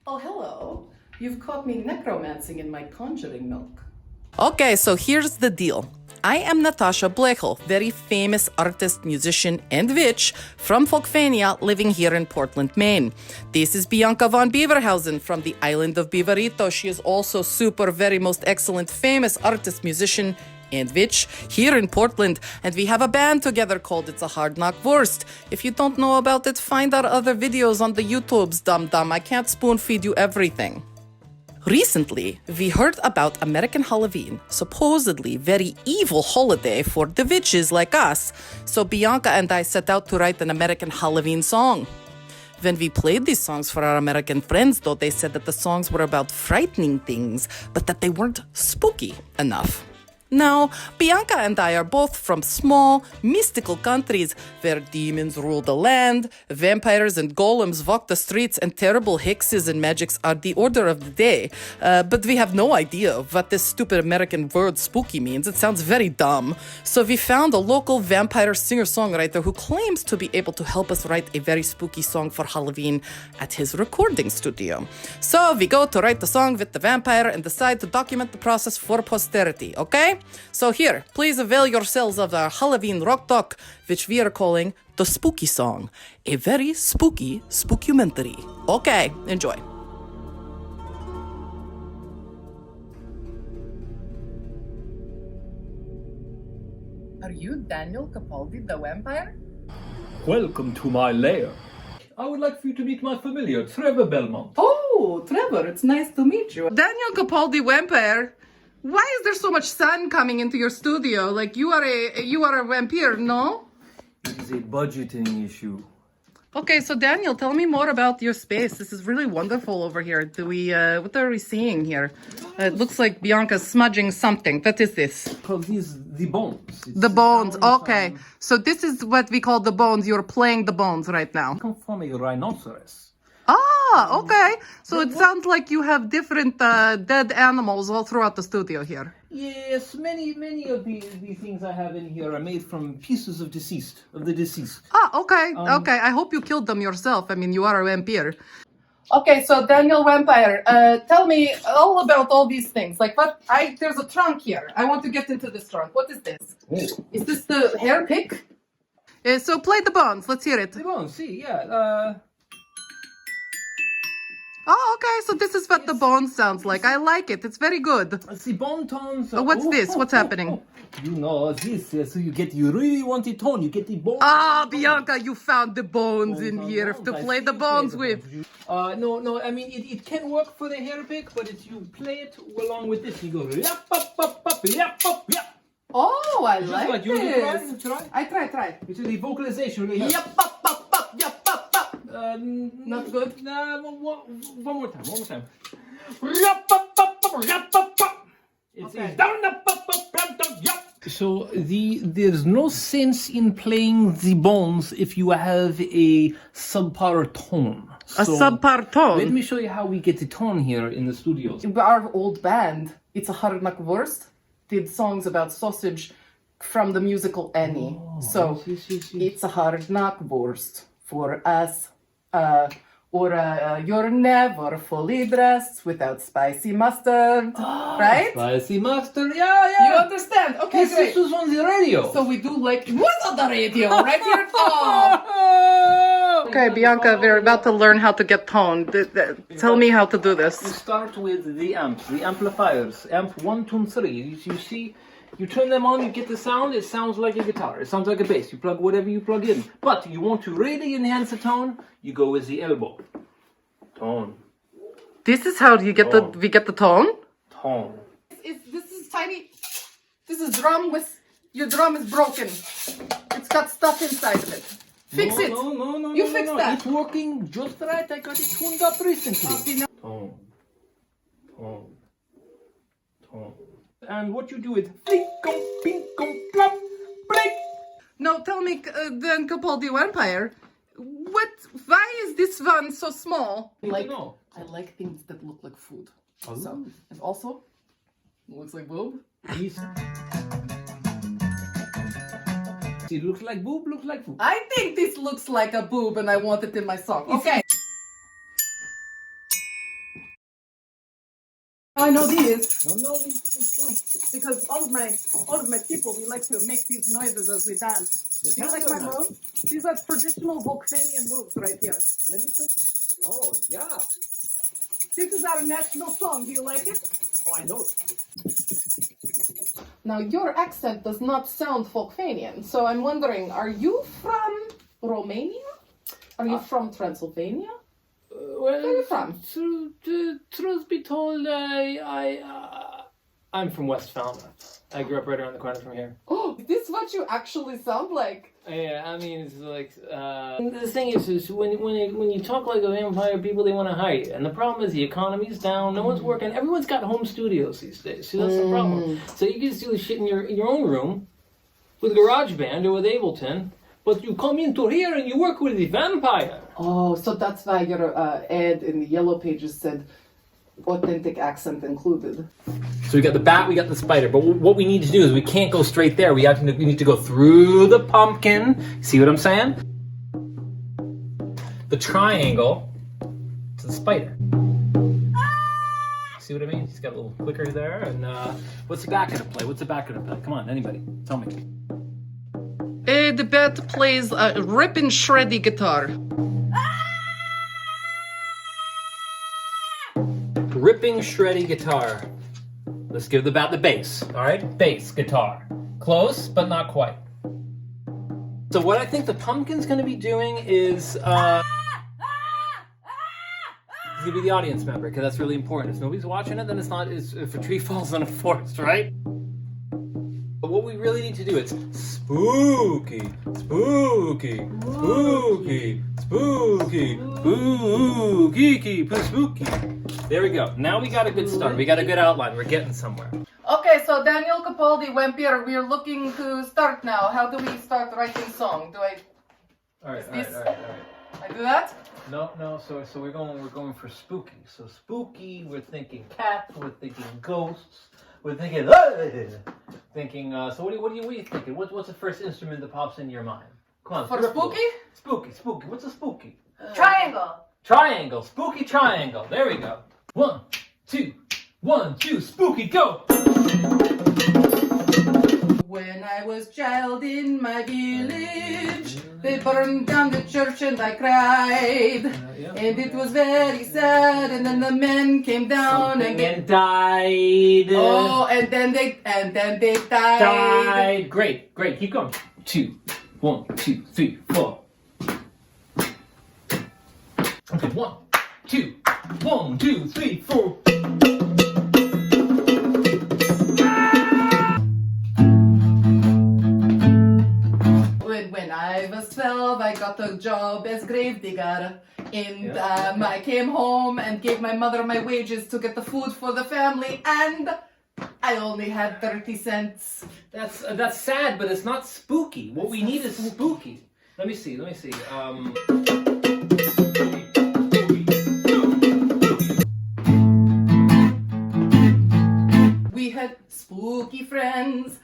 Oh, hello. You've caught me necromancing in my conjuring milk. Okay, so here's the deal. I am Natasha Blechel, very famous artist, musician, and witch from Folkvania, living here in Portland, Maine. This is Bianca von Beaverhausen from the island of Beaverito. She is also super, very most excellent, famous artist, musician, and witch here in Portland. And we have a band together called It's a Hard Knock Wurst. If you don't know about it, find our other videos on the YouTubes, dum-dum. I can't spoon feed you everything. Recently, we heard about American Halloween, supposedly very evil holiday for the witches like us, so Bianca and I set out to write an American Halloween song. When we played these songs for our American friends, though, they said that the songs were about frightening things, but that they weren't spooky enough. Now, Bianca and I are both from small, mystical countries where demons rule the land, vampires and golems walk the streets, and terrible hexes and magics are the order of the day. But we have no idea what this stupid American word spooky means. It sounds very dumb. So we found a local vampire singer-songwriter who claims to be able to help us write a very spooky song for Halloween at his recording studio. So we go to write the song with the vampire and decide to document the process for posterity, okay? So here, please avail yourselves of our Halloween rock talk, which we are calling the Spooky Song, a very spooky spookumentary. Okay, enjoy. Are you Daniel Capaldi, the vampire? Welcome to my lair. I would like for you to meet my familiar, Trevor Belmont. Oh, Trevor, it's nice to meet you. Daniel Capaldi, vampire. Why is there so much sun coming into your studio? Like you are a vampire, no? It is a budgeting issue. Okay, so Daniel, tell me more about your space. This is really wonderful over here. What are we seeing here? It looks like Bianca's smudging something. What is this? Well, the bones. The bones. Okay, so this is what we call the bones. You're playing the bones right now. Come from a rhinoceros. Ah, okay. So it sounds like you have different dead animals all throughout the studio here. Yes, many of the things I have in here are made from pieces of the deceased. Ah, okay, okay. I hope you killed them yourself. I mean, you are a vampire. Okay, so Daniel Vampire, tell me all about all these things. Like there's a trunk here. I want to get into this trunk. What is this? Oh. Is this the hair pick? So play the bones. Let's hear it. The bones, see, yeah. Oh, okay. So this is what the bones sounds like. I like it. It's very good. The bone tones. What's this? What's happening? You know this. So you really want the tone. You get the bone. Ah, Bianca, you found the bones in here to play the bones with. No. I mean, it can work for the hair pick, but it's you play it along with this. You go yap up up up yap up yap. Oh, I like like you this. try. I try. It's the vocalization. Really Yep, up, up, up, yep, up, up. Not good. One more time. Yap up up up yap up up. It's down up up up down yap. So there's no sense in playing the bones if you have a subpar tone. A subpar tone? Let me show you how we get the tone here in the studios. Our old band, It's a Hard Knock Wurst, did songs about sausage from the musical Annie. So it's a hard knock wurst for us. You're never fully dressed without spicy mustard, right? Spicy mustard, yeah. You understand? Okay, great. This was on the radio. So we do like, what's on the radio? Right here at home. Okay, Bianca, we're about to learn how to get tone. Tell me how to do You this. start with the amps, the amplifiers. Amp 1, 2, and 3. You see, you turn them on, you get the sound. It sounds like a guitar. It sounds like a bass. You plug whatever you plug in. But you want to really enhance the tone, you go with the elbow. Tone. This is how you get we get the tone? Tone. This is tiny. This is drum with, your drum is broken. It's got stuff inside of it. Fix it. No. You fix that. It's working just right. I got it tuned up recently. Tone. And what you do is flick-om, pink-om, plop, blink. No, tell me, Dan Capaldi Vampire, why is this one so small? I like things that look like food. So, and also, it looks like boob. It looks like boob, looks like food. I think this looks like a boob and I want it in my song. Okay. I know these No. because all of my people, we like to make these noises as we dance. Do you like my moves? These are traditional Volkswagen moves right here. Let me see. Oh, yeah. This is our national song. Do you like it? Oh, I know. Now, your accent does not sound Folkvanian, so I'm wondering, are you from Romania? Are you from Transylvania? Well, Where are you from? Truth be told, I'm from West Falmouth. I grew up right around the corner from here. Oh, is this what you actually sound like? Yeah, I mean, it's like, the thing is when you talk like a vampire, people, they want to hire you. And the problem is the economy's down, no one's working, everyone's got home studios these days. See, that's the problem. So you can just do the shit in your own room with GarageBand or with Ableton, but you come into here and you work with the vampire. Oh, so that's why your ad in the Yellow Pages said authentic accent included. So we got the bat, we got the spider, but what we need to do is we can't go straight there. We need to go through the pumpkin. See what I'm saying? The triangle to the spider. See what I mean? He's got a little clicker there. And what's the bat gonna play? What's the bat gonna play? Come on, anybody, tell me. The bat plays a ripping shreddy guitar. Ripping shreddy guitar. Let's give the bat the bass. All right, bass guitar. Close, but not quite. So what I think the pumpkin's gonna be doing is he's gonna be the audience member, because that's really important. If nobody's watching it, then it's not. If a tree falls on a forest, right? But what we really need to do is spooky, spooky, spooky, spooky, spooky, spooky. There we go. Now we got a good start. We got a good outline. We're getting somewhere. Okay, so Daniel Capaldi, Vampire, we're looking to start now. How do we start writing song? Do I... All right. I do that? No. So we're going for spooky. So spooky. We're thinking cat. We're thinking ghosts. We're thinking. So what are you thinking? What's the first instrument that pops into your mind? Come on. For spooky? Spooky. What's a spooky? Triangle. Triangle. Spooky triangle. There we go. 1, 2, 1, 2. Spooky. Go. When I was child in my village, they burned down the church and I cried. And it was very sad, and then the men came down and died. Oh, and then they died. Great. Keep going. 2, 1, 2, 3, 4. Okay, 1, 2, 1, 2, 3, 4. When I was 12, I got a job as gravedigger. And I came home and gave my mother my wages to get the food for the family, and I only had 30 cents. That's sad, but it's not spooky. What we need is spooky. Let me see. We had spooky friends.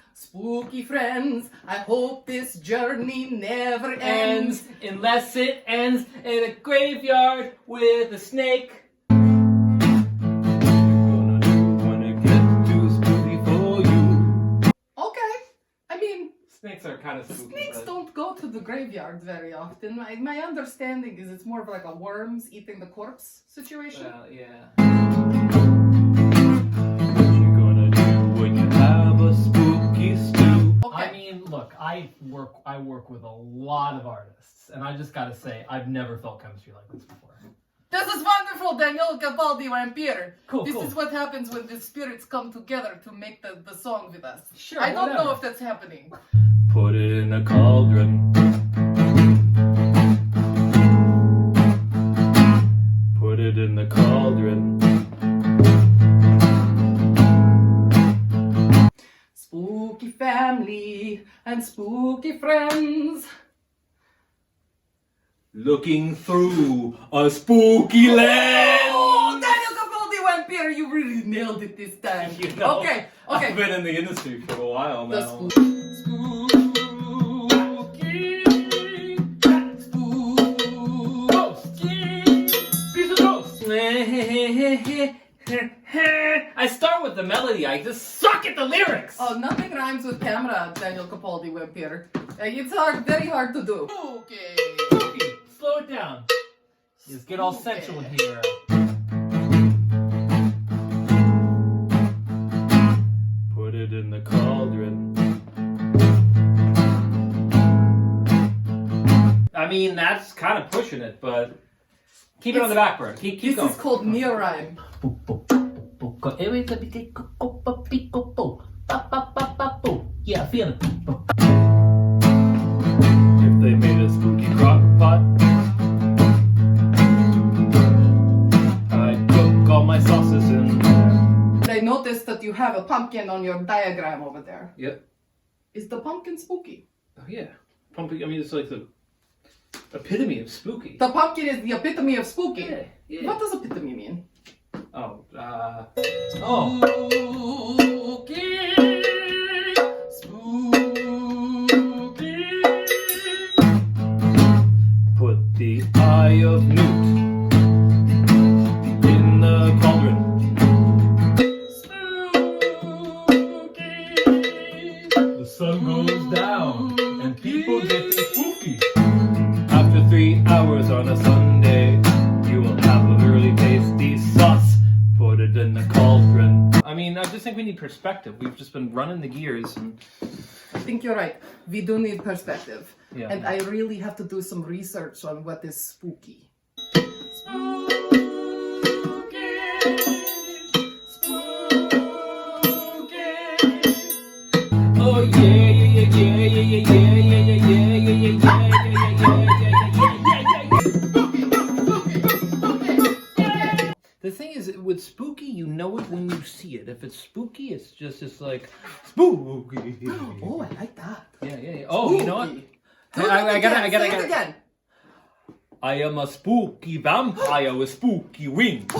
I hope this journey never ends. Unless it ends in a graveyard with a snake. Okay. I mean, Snakes are kind of spooky. snakes don't go to the graveyard very often. My understanding is it's more of like a worms eating the corpse situation. Well, yeah. What you gonna do when you have a spooky stew? Okay. I mean, look, I work with a lot of artists, and I just gotta say, I've never felt chemistry like this before. This is wonderful, Daniel Capaldi, Vampire. Cool. This is what happens when the spirits come together to make the song with us. Sure, I don't know whatever. if that's happening. Put it in a cauldron. Put it in the cauldron. Spooky family and spooky friends. Looking through a spooky lens. Oh, Daniel Capaldi, Vampire, you really nailed it this time. You know, Okay. I've been in the industry for a while The now. Ghost. Piece of ghost. I the melody. I just suck at the lyrics. Oh, nothing rhymes with camera, Daniel Capaldi Vampire. It's very hard to do. Okay. Spooky. Slow it down. Just get all sensual here. Put it in the cauldron. I mean, that's kind of pushing it, but keep it on the back burner. Keep This going. is called near rhyme. Yeah, I feel it. If they made a spooky crock pot, I'd cook all my sauces in there. I noticed that you have a pumpkin on your diagram over there. Yep. Is the pumpkin spooky? Oh yeah. Pumpkin. I mean, it's like the epitome of spooky. The pumpkin is the epitome of spooky. Yeah, yeah. What does epitome mean? Oh. Put the eye of newt in the cauldron. The sun goes down and people get spooky. After 3 hours on a Sunday, you will have a really tasty sauce. Put it in the cauldron. I mean, I just think we need perspective. We've just been running the gears and... I think you're right. We do need perspective. Yeah. And I really have to do some research on what is spooky. Oh yeah. The thing is, with spooky, you know it when you see it. If it's spooky, it's just like spooky. Oh, I like that. Yeah. Oh, you know what? Spooky. Hey, I gotta. Say it again. I am a spooky vampire with spooky wings,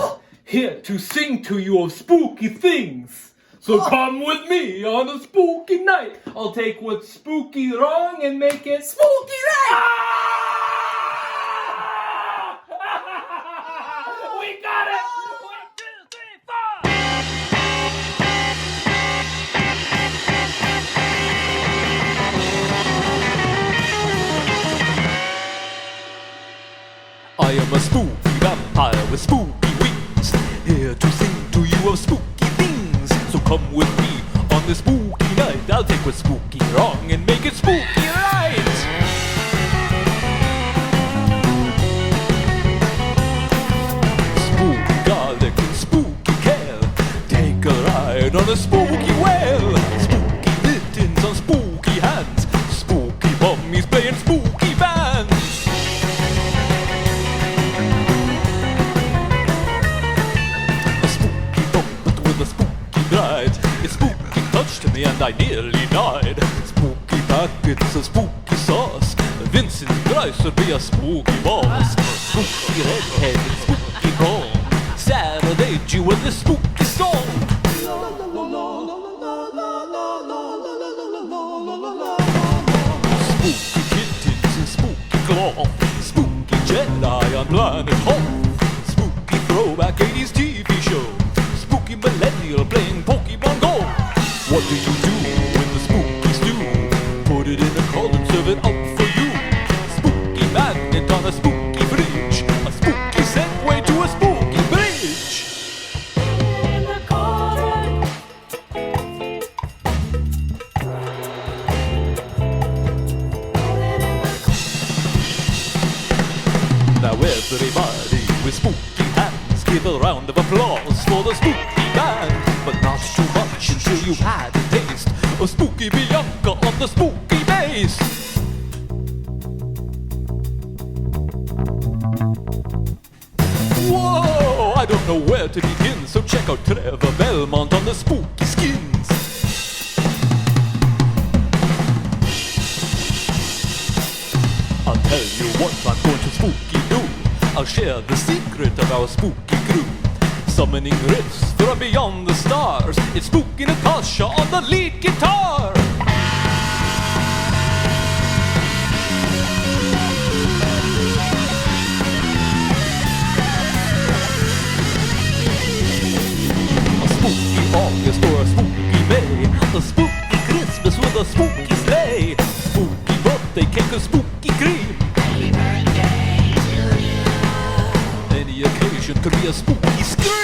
here to sing to you of spooky things. So come with me on a spooky night. I'll take what's spooky wrong and make it Spooky right! We got it! 1, 2, 3, 4! I am a spooky vampire with spooky wings, here to sing to you of spooky things. So come with me on this spooky night. I'll take what's spooky wrong and make it spooky right. Spooky garlic and spooky kale, take a ride on a spooky whale. Spooky mittens on spooky hands, spooky mummies playing spooky bands. A spooky puppet with a spooky bride, its spooky touched me and I nearly died. Spooky packets of spooky sauce, Vincent Price would be a spooky boss. Spooky redhead and spooky bone, serenade you with a spooky song. Spooky kittens and spooky cloth, spooky Jedi on planet Hoth, spooky throwback 80s TV show, spooky millennial playing Pokemon Go. What do you do when the spooky stew? Put it in a cauldron, serve it up for you. Spooky magnet on a spooky fridge, a spooky segway to a spooky bridge. In the cauldron. Now everybody with spooky hands, give a round of applause for the spooky band. But not too much until you've had a taste of spooky Bianca on the spooky bass. Whoa, I don't know where to begin, so check out Trevor Belmont on the spooky skins. I'll tell you what I'm going to spooky do. I'll share the secret of our spooky crew. Summoning riffs from beyond the stars. It's spooky Natasha on the lead guitar. A spooky August spooky sleigh. Spooky birthday cake, a spooky cream. Any occasion could be a spooky scream.